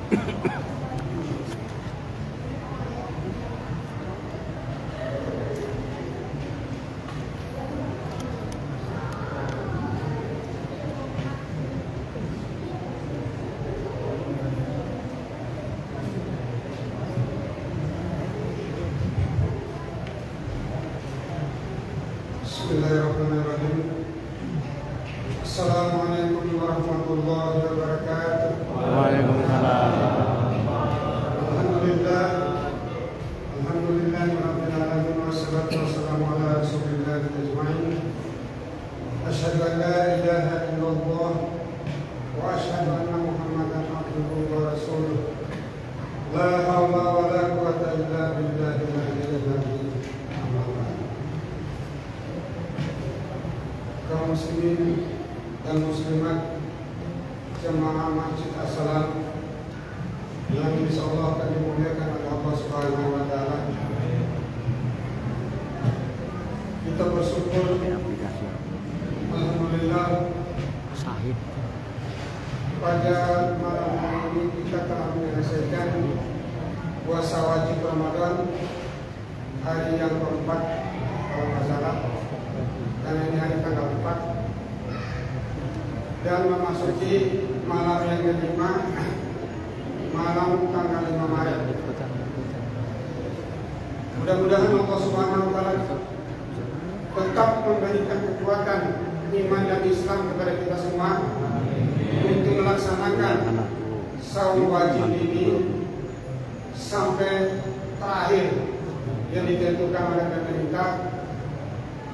Bismillahirrahmanirrahim. Assalamualaikum warahmatullahi wabarakatuh. Waalaikumsalam. Alhamdulillahirabbil alamin wassalatu wassalamu ala rasulillah ajmain. Asyhadu an la ilaha illallah wa asyhadu anna Muhammadan abduhu wa rasuluh. La haula wa la quwwata illa billahil aliyyil azim. Kaum muslimin dan muslimat jemaah Masjid As-Salam yang insyaallah akan dimuliakan oleh Allah Subhanahu wa taala. Kita bersyukur alhamdulillah pada malam hari ini kita telah menyelesaikan puasa wajib Ramadan hari yang keempat kalau tidak salah. Karena ini hari tanggal 4 dan memasuki malam yang kelima, malam tanggal 5 Maret. Mudah-mudahan Allah Subhanahu wa taala tetap memberikan kekuatan iman dan Islam kepada kita semua untuk melaksanakan saum wajib ini sampai terakhir yang ditentukan oleh pemerintah.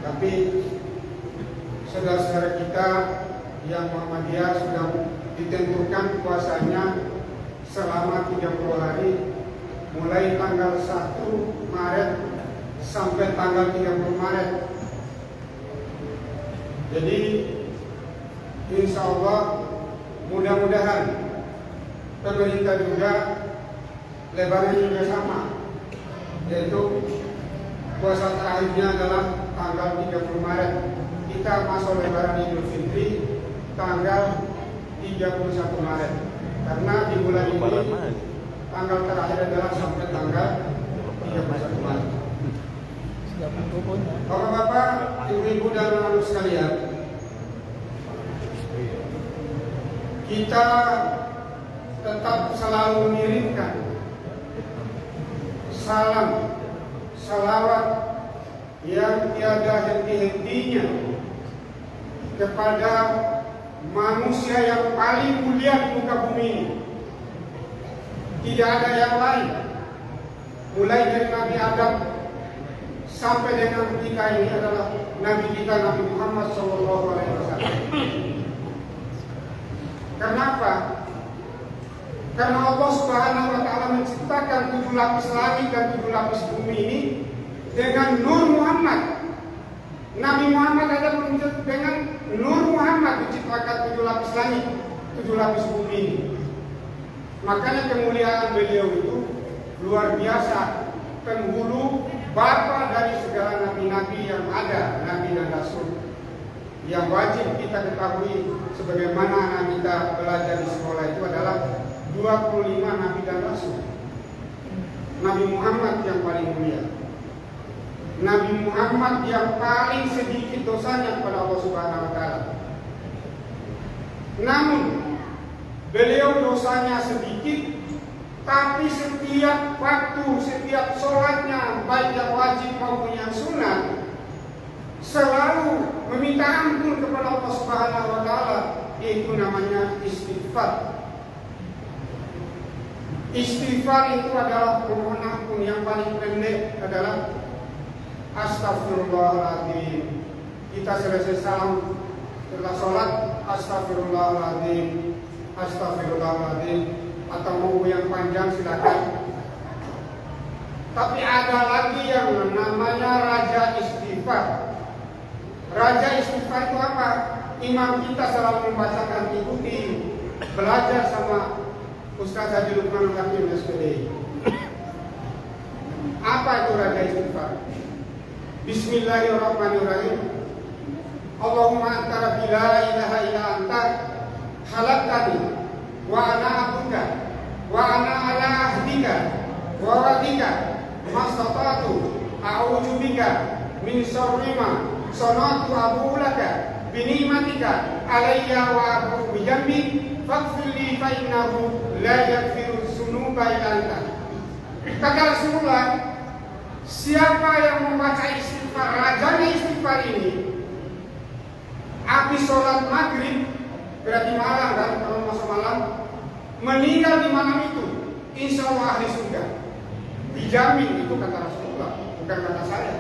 Tapi saudara-saudara kita yang Muhammadiyah sudah ditentukan puasanya selama 30 hari mulai tanggal 1 Maret sampai tanggal 30 Maret. Jadi insya Allah mudah-mudahan pemerintah juga lebaran juga sama, yaitu puasa terakhirnya adalah tanggal 30 Maret. Kita masuk lebaran Idul Fitri tanggal 31 Maret. Karena di bulan ini tanggal terakhir adalah sampai tanggal 31 Maret. Bapak-bapak, ibu-ibu dan anak sekalian, kita tetap selalu mengirimkan salam, salawat yang tiada henti-hentinya kepada manusia yang paling mulia di muka bumi ini. Tidak ada yang lain, mulai dari Nabi Adam sampai dengan kita ini adalah Nabi kita Nabi Muhammad SAW. Kenapa? Karena Allah Subhanahu wa taala menciptakan 7 lapis langit dan 7 lapis bumi ini dengan nur Muhammad. Nabi Muhammad ada dengan nur Muhammad diciptakan 7 lapis langit, 7 lapis bumi ini. Makanya kemuliaan beliau itu luar biasa, penghulu bapa dari segala nabi-nabi yang ada, nabi dan rasul. Yang wajib kita ketahui sebagaimana anak kita belajar di sekolah itu adalah 25 nabi dan rasul. Nabi Muhammad yang paling mulia, Nabi Muhammad yang paling sedikit dosanya kepada Allah Subhanahu wa taala. Namun beliau dosanya sedikit, tapi setiap waktu, setiap sholatnya, baik yang wajib maupun yang sunat, selalu meminta ampun kepada Allah Subhanahu wa taala. Itu namanya istighfar. Istighfar itu adalah mohon ampun, yang paling pendek adalah Astaghfirullahaladzim. Kita selesai salam setelah sholat, Astaghfirullahaladzim, Astaghfirullahaladzim. Atau mau yang panjang silakan. Tapi ada lagi yang namanya Raja Istighfar. Raja Istighfar itu apa? Imam kita selalu membacakan, ikuti, belajar sama Ustaz Haji Lukman Hakim SPD. Apa itu Raja Istighfar? Bismillahirrahmanirrahim. Allahumma anta rabbi la ilaha illa anta khalaqtani wa ana abduka wa ana ala ahdika wa wa'dika mastata'tu a'udzu bika min syarri ma sana'tu abu'u laka bi ni'matika alayya wa abu'u bi dhanbi faghfir li fa innahu la yaghfiru dzunuba illa anta. Kata Rasulullah, siapa yang membaca istighfar, rajanya istighfar ini, habis sholat maghrib, berarti malam kan, kalau masa malam, meninggal di malam itu, insya Allah ahli surga. Dijamin, itu kata Rasulullah, bukan kata saya.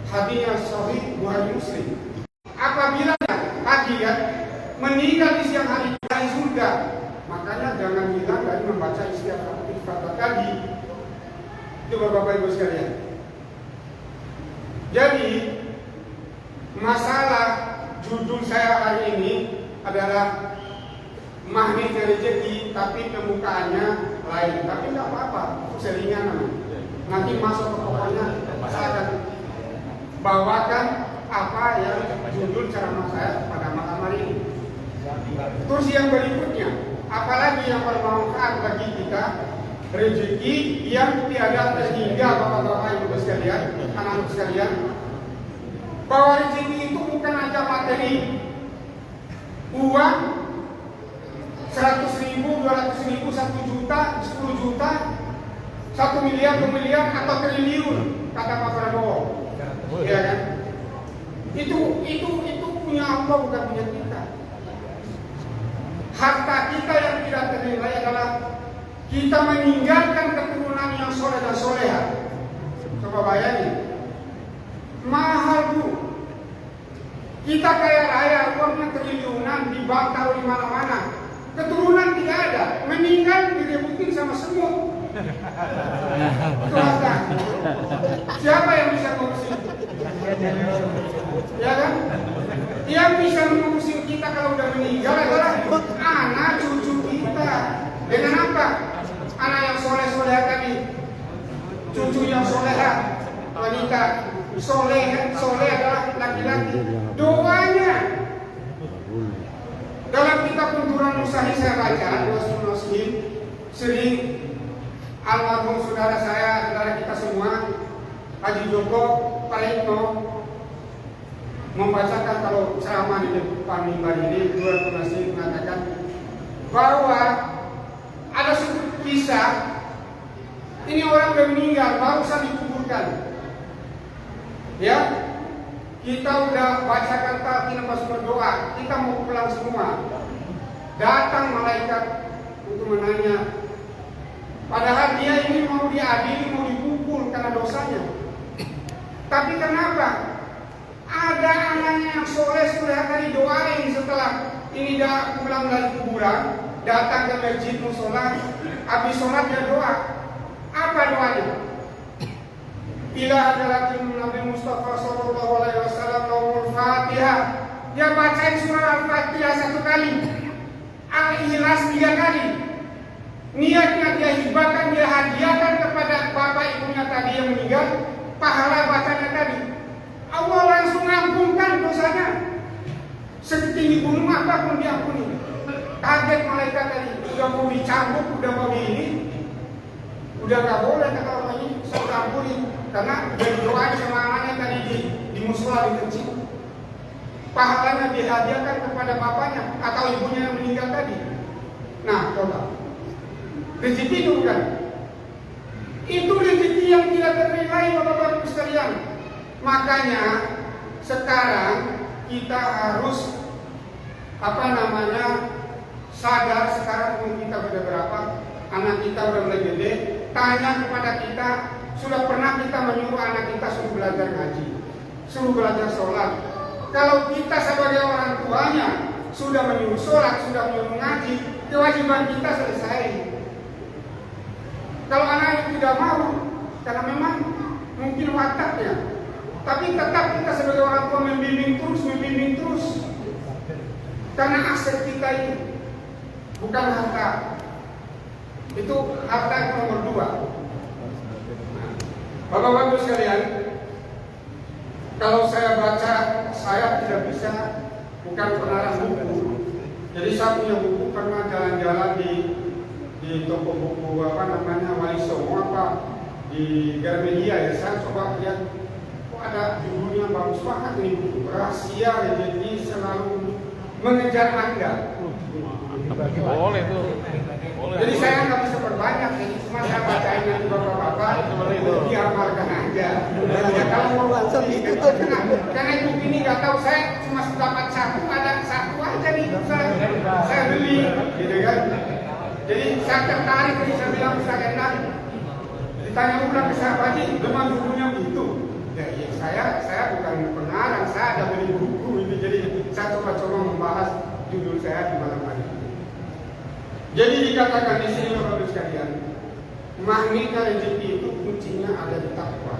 Hadisnya Sahih Bukhari Muslim. Apabila pagi ya, meninggal di siang hari ahli surga, makanya jangan hilang dari membaca istighfar tadi. Itu Bapak Ibu sekalian. Jadi masalah judul saya hari ini adalah magnet rezeki, tapi pembukaannya lain. Tapi nggak apa-apa, seringan namanya. Nanti masuk ke pokoknya, saya akan bawakan apa yang judul ceramah saya pada malam hari ini. Terus yang berikutnya, apalagi yang bermanfaat bagi kita, rezeki yang tiada terhingga, bapak-bapak ibu sekalian, anak-anak sekalian, bahwa rezeki itu bukan aja materi, uang 100.000, 200.000, 1 juta, 10 juta, 1 miliar, 2 miliar, atau triliun, kata Pak Prabowo. Ya kan? Itu punya Allah, bukan punya kita. Harta kita yang tidak ternilai adalah kita meninggalkan keturunan yang soleh dan soleha. Coba bayangin, mahal bu. Kita kaya raya, uangnya triliunan, dibantau di mana-mana. Keturunan tidak ada, meninggal direbutin sama semut. Itu harta. Siapa yang bisa ngurusin? Ya kan? Yang bisa ngurusin kita kalau udah meninggal adalah anak cucu kita. Dengan apa? Anak yang soleh-soleh tadi, cucu yang soleha, wanita soleh adalah laki-laki. Doanya dalam kitab Kunturan Nusahi saya baca, Rasul Muslim, sering almarhum saudara saya, saudara kita semua, Haji Joko Praetno, membacakan kalau ceramah di depan mimbar ini, Dua Nasi mengatakan bahwa ada satu kisah, ini orang udah meninggal, barusan dikuburkan. Ya, kita udah bacakan talqin pas berdoa, kita mau pulang semua. Datang malaikat untuk menanya. Padahal dia ini mau diadili, mau dipukul karena dosanya. Tapi kenapa? Ada anaknya yang soleh dari doain setelah ini dah pulang dari kuburan, datang ke masjid musola, habis sholat dia doa. Apa doanya? Bila adalah Nabi Mustafa Sallallahu Alaihi Wasallam Al-Fatihah, dia bacain surah Al-Fatihah 1 kali, Al-Ikhlas 3 kali. Niatnya dia hibahkan, dia hadiahkan kepada bapak ibunya tadi yang meninggal, pahala bacanya tadi. Allah langsung ampunkan dosanya. Setinggi gunung apapun diampuni. Kaget malaikat tadi, udah mau dicambuk, udah mau ini, udah gak boleh kata orang ini, saya ampuni. Karena dia doain sama anaknya tadi di musola di masjid. Pahalanya dihadiahkan kepada bapaknya atau ibunya yang meninggal tadi. Nah, coba. Rezeki itu bukan? Itu rezeki yang tidak ternilai, bapak-bapak sekalian. Makanya sekarang kita harus sadar sekarang umur kita sudah berapa, anak kita sudah mulai gede, tanya kepada kita, sudah pernah kita menyuruh anak kita suruh belajar ngaji, suruh belajar sholat. Kalau kita sebagai orang tuanya sudah menyuruh sholat, sudah menyuruh ngaji, kewajiban kita selesai. Kalau anak itu tidak mau, karena memang mungkin wataknya, tapi tetap kita sebagai orang tua membimbing terus, karena aset kita itu bukan harta, itu harta yang nomor 2. Bapak-bapak sekalian, kalau saya baca, saya tidak bisa, bukan pengarang buku. Jadi saya punya buku pernah jalan-jalan di di toko buku Wali Songo di Gramedia ya, saya coba lihat, ada judulnya bagus banget nih, buku rahasia rezeki selalu mengejar Anda. Boleh tuh. Boleh. Jadi saya nggak bisa berbanyak, jadi cuma saya bacain nanti bapak-bapak, diamalkan aja. Ya kalau mau langsung ditutup, karena itu ini nggak tahu, saya cuma dapat satu, ada satu aja nih, saya beli, gitu kan. Jadi saya tertarik, jadi saya bilang saya enak. Ditanya ulang ke saya, Pak Haji, memang bukunya begitu. Ya, saya bukan pengarang, saya ada beli buku itu, jadi saya coba-coba membahas judul saya di malam hari ini. Jadi dikatakan di sini Bapak-Ibu sekalian, magnetnya rezeki itu kuncinya ada di takwa.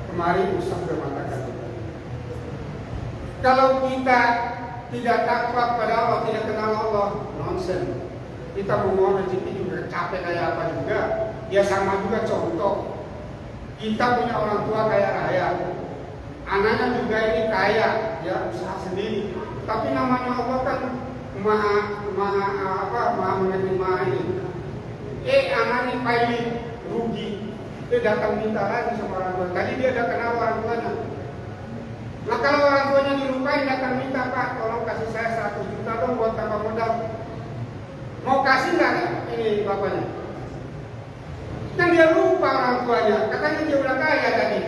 Kemarin Ustaz sudah mengatakan, kalau kita tidak takwa kepada Allah, tidak kenal Allah, nonsen. Kita mau mohon rezeki juga capek kayak apa juga. Ya sama juga contoh, kita punya orang tua kaya raya, anaknya juga ini kaya, ya usaha sendiri. Tapi namanya Allah kan maha menerima ini. Anaknya pilot rugi, dia datang minta lagi sama orang tua. Tadi dia udah kenal orang tuanya. Nah kalau orang tuanya dilupain, datang minta, Pak, tolong kasih saya 100 juta dong buat tambah modal. Mau kasih nggak ini bapaknya? Kan dia lupa orang tuanya, katanya dia udah kaya tadi.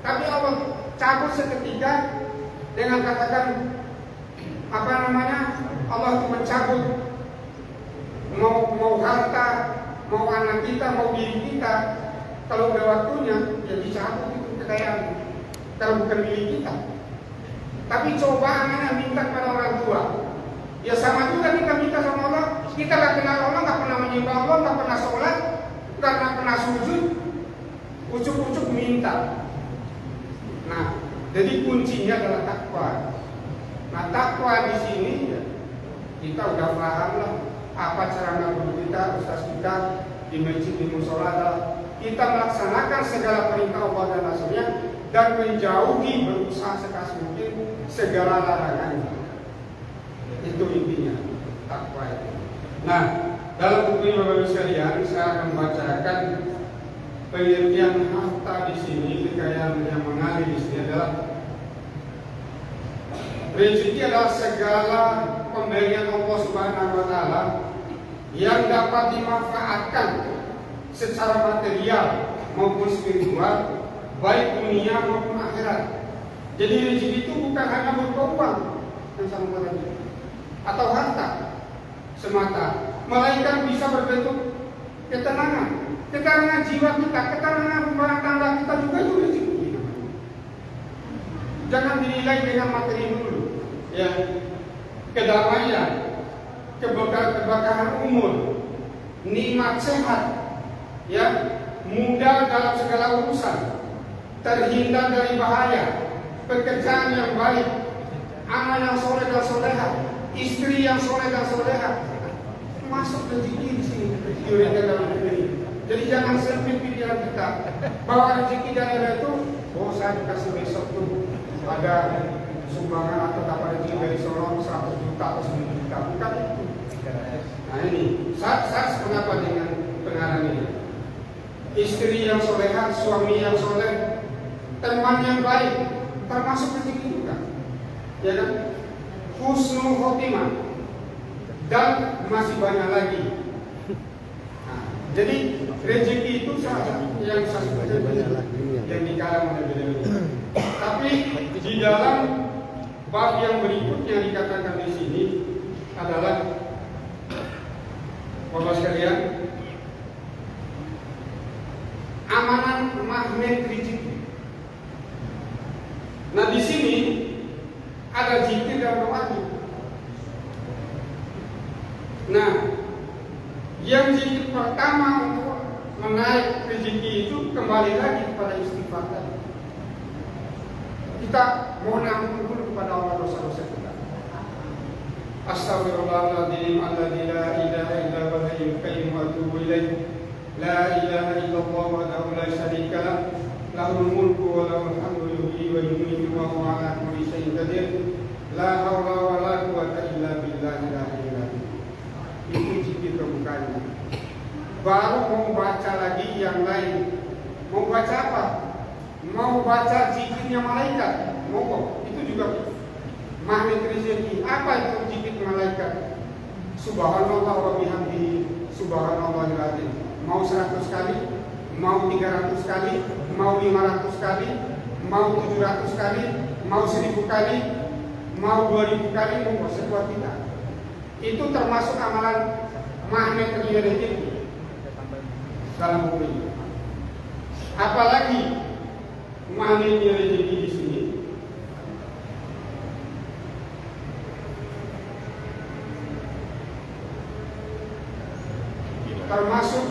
Tapi Allah cabut seketika dengan katakan Allah itu mencabut mau harta, mau anak kita, mau diri kita. Kalau udah waktunya, ya dicabut itu kekayaan. Kalau bukan milik kita. Tapi coba anaknya minta kepada orang tua. Ya sama juga kita minta sama Allah. Kita gak kenal Allah, gak pernah menyembah Allah, gak pernah sholat, gak pernah sujud, ucuk-ucuk minta. Nah, jadi kuncinya adalah takwa. Nah, takwa di sini ya, kita udah paham lah apa cara guru kita, ustaz kita di masjid, di musola, kita melaksanakan segala perintah Allah dan Rasulnya dan menjauhi, berusaha sekeras mungkin segala larangannya. Itu intinya takwa itu. Nah, dalam buku ini Bapak-Ibu sekalian, saya akan membacakan pengertian harta di sini. Kekayaan yang mengalir di sini adalah rezeki adalah segala pemberian Allah Subhanahu wa taala yang dapat dimanfaatkan secara material maupun spiritual, baik dunia maupun akhirat. Jadi rezeki itu bukan hanya berupa uang yang sama tadi atau harta semata, melainkan bisa berbentuk ketenangan jiwa kita, ketenangan rumah tangga kita juga itu rezeki. Jangan dinilai dengan materi dulu, ya, kedamaian, keberkahan umur, nikmat sehat, ya, mudah dalam segala urusan, terhindar dari bahaya, pekerjaan yang baik, anak yang soleh dan soleha, istri yang soleh dan soleha, masuk rezeki di sini, diuraikan dalam ini. Jadi jangan sempit pikiran kita bahwa rezeki dari itu, saya dikasih besok tuh ada sumbangan atau dapat rezeki dari Solo 100 juta atau 10 juta, bukan itu. Nah ini, saya sependapat dengan pengarang ini. Istri yang soleha, suami yang soleh, teman yang baik, termasuk rezeki juga, ya kan? Husnul khotimah, dan masih banyak lagi. Nah, jadi rezeki itu salah satu yang saya sebutkan yang dikalang oleh beliau. Tapi di dalam bab yang berikutnya dikatakan di sini adalah, Bapak sekalian, amanan magnet rezeki. Nah di sini ada zikir dan doanya. Nah, yang zikir pertama untuk menaik rezeki itu kembali lagi kepada istighfar tadi. Kita mohon ampun dulu kepada Allah dosa-dosa kita. Astaghfirullahaladzim alladzi la ilaha illa huwal hayyul qayyum wa atubu ilaih. La ilaha illallah wahdahu la syarika lah, lahul mulku wa lahul hamdu yuhyi wa yumiitu wa huwa ala kulli syai'in qadir. La haula wa la quwwata illa billahil aliyyil azim. Itu zikir pembukanya. baru mau baca lagi yang lain. Mau baca apa? Mau baca zikirnya malaikat. Mau itu juga magnet rezeki. Apa itu zikir malaikat? Subhanallah wa bihamdihi, subhanallahil azim. Mau 100 kali, mau 300 kali, mau 500 kali, mau 700 kali, mau 1000 kali, mau 2000 kali, mau sekuat kita. Itu termasuk amalan magnet rezeki dalam buku ini. Apalagi magnetnya rezeki di sini. Termasuk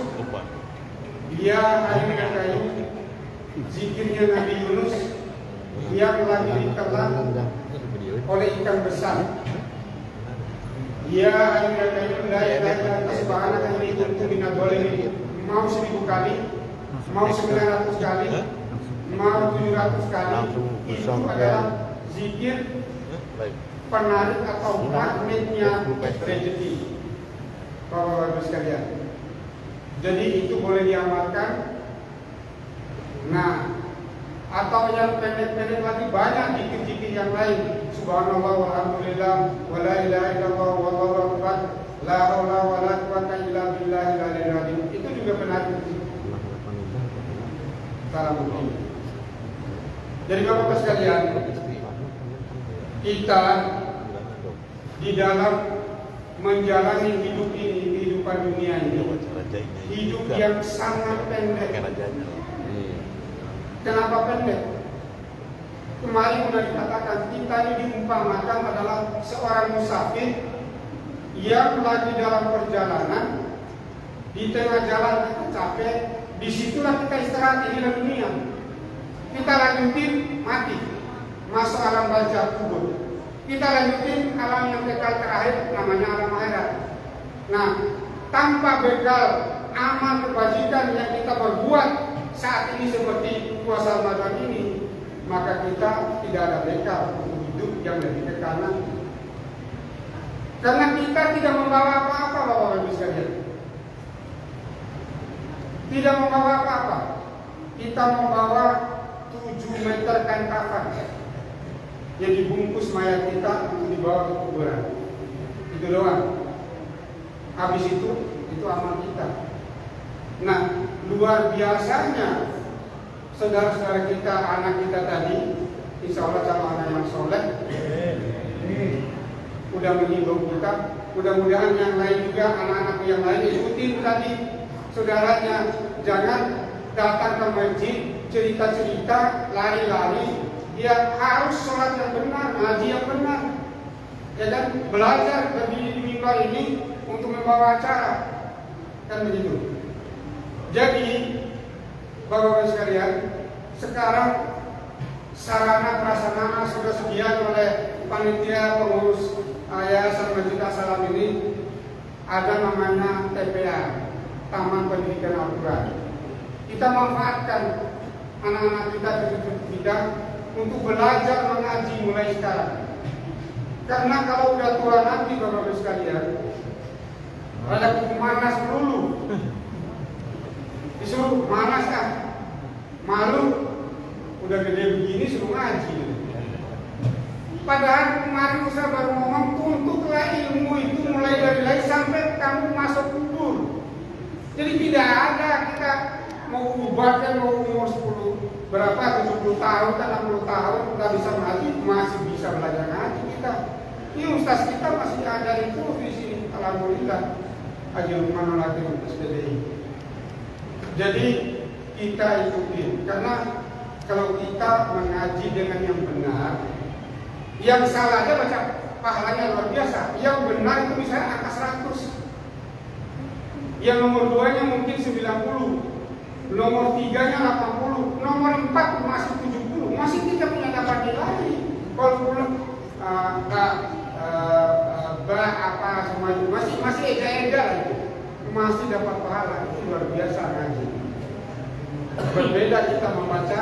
dia air kayu zikirnya Nabi Yunus yang lagi ditelan oleh ikan besar. Ya air kayu la ilaha illa anta subhanaka inni kuntu minadz dzalimin. Mau 1000 kali, mau 900 kali, mau 700 kali, itu adalah zikir penarik atau magnetnya rezeki. Bapak-bapak sekalian, jadi itu boleh diamalkan. Nah, atau yang pendek-pendek lagi banyak zikir-zikir yang lain. Subhanallah walhamdulillah wala ilaha illallah wallahu akbar la haula wala quwwata illa billahil aliyyil azim. Itu juga penarik. Salam mungkin. Jadi Bapak sekalian, kita di dalam menjalani hidup ini, kehidupan dunia ini, hidup yang sangat pendek. Kenapa pendek? Kemarin sudah dikatakan kita ini diumpamakan adalah seorang musafir yang lagi dalam perjalanan, di tengah jalan kita capek, disitulah kita istirahat di dunia. Kita lanjutin mati, masuk alam barzakh kubur. Kita lanjutin alam yang kekal terakhir, namanya alam akhirat. Nah, tanpa bekal amal kebajikan yang kita berbuat saat ini seperti puasa Ramadan ini, maka kita tidak ada bekal untuk hidup yang lebih kekal nanti. Karena kita tidak membawa apa-apa, Bapak-Ibu sekalian. Tidak membawa apa-apa. Kita membawa 7 meter kain kafan yang dibungkus mayat kita untuk dibawa ke kuburan. Itu doang. Habis itu amal kita. Nah, luar biasanya saudara-saudara kita, anak kita tadi, insya Allah calon anak yang soleh, udah mengimbau kita. Mudah-mudahan yang lain juga, anak-anak yang lain ikutin tadi saudaranya. Jangan datang ke masjid cerita-cerita, lari-lari. Dia harus sholat yang benar, ngaji yang benar, ya kan? Belajar berdiri di mimbar ini untuk membawa acara, kan begitu. Jadi Bapak-Bapak sekalian, sekarang sarana prasarana sudah sediaan oleh panitia pengurus Yayasan Masjid As-Salam ini. Ada namanya TPA, Taman Pendidikan Al-Quran. Kita manfaatkan anak-anak kita di bidang untuk belajar mengaji mulai sekarang. Karena kalau udah tua nanti Bapak-Bapak sekalian, ada malas dulu. Disuruh malas kan? Malu, udah gede begini suruh ngaji. Padahal kemarin saya baru ngomong, tuntutlah ilmu itu mulai dari lahir sampai kamu masuk kubur. Jadi tidak ada kita mau ubahkan mau umur 10 berapa 70 tahun, 60 tahun kita bisa ngaji, masih bisa belajar ngaji kita. Ini ustaz kita masih ada itu di sini, alhamdulillah. Haji Lukmanul Hakim SPDI. Jadi kita ikutin, karena kalau kita mengaji dengan yang benar, yang salah aja baca pahalanya luar biasa. Yang benar itu misalnya angka 100. Yang nomor 2-nya mungkin 90, nomor 3-nya 80, nomor 4 masih 70, masih tidak punya dapat nilai. Kalau belum apa semua itu masih eja-eja itu, masih dapat pahala. Itu luar biasa ngaji. Berbeda kita membaca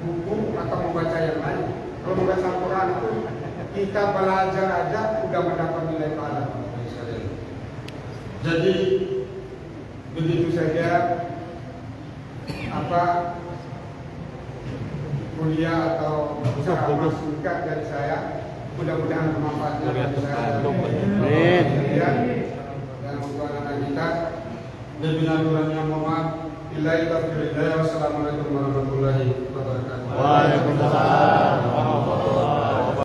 buku atau membaca yang lain. Kalau membaca Al-Quran itu kita belajar aja udah mendapat nilai pahala. Jadi begitu saja kuliah atau ceramah singkat dari saya. Mudah-mudahan bermanfaat bagi saya dan untuk anak-anak kita. Lebih kurangnya mohon maaf. Wassalamualaikum warahmatullahi wabarakatuh. Waalaikumsalam.